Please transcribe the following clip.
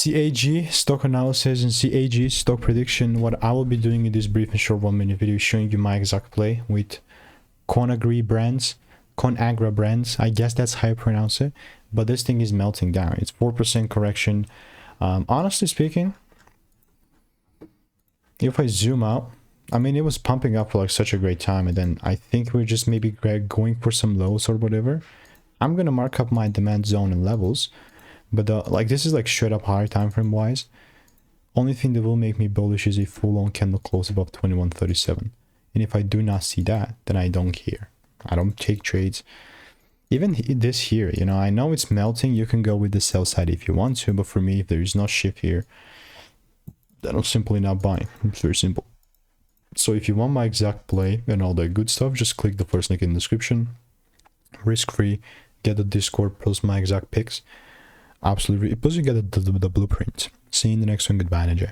CAG, stock analysis, and CAG, stock prediction. What I will be doing in this brief and short 1 minute video is showing you my exact play with Conagra brands, I guess that's how you pronounce it, but this thing is melting down. It's 4% correction. Honestly speaking, if I zoom out, I mean, it was pumping up for like such a great time, and then I think we're just maybe going for some lows or whatever. I'm gonna mark up my demand zone and levels, but like this is like straight up higher time frame wise. Only thing that will make me bullish is a full-on candle close above 2137, and if I do not see that, then I don't care. I don't take trades. Even this here, you know, I know it's melting. You can go with the sell side if you want to, but for me, if there is no shift here, then I'm simply not buying. It's very simple. So if you want my exact play and all that good stuff, just click the first link in the description. Risk-free, get the Discord, post my exact picks. Absolutely, plus you get the blueprint. See you in the next one. Goodbye, NJ.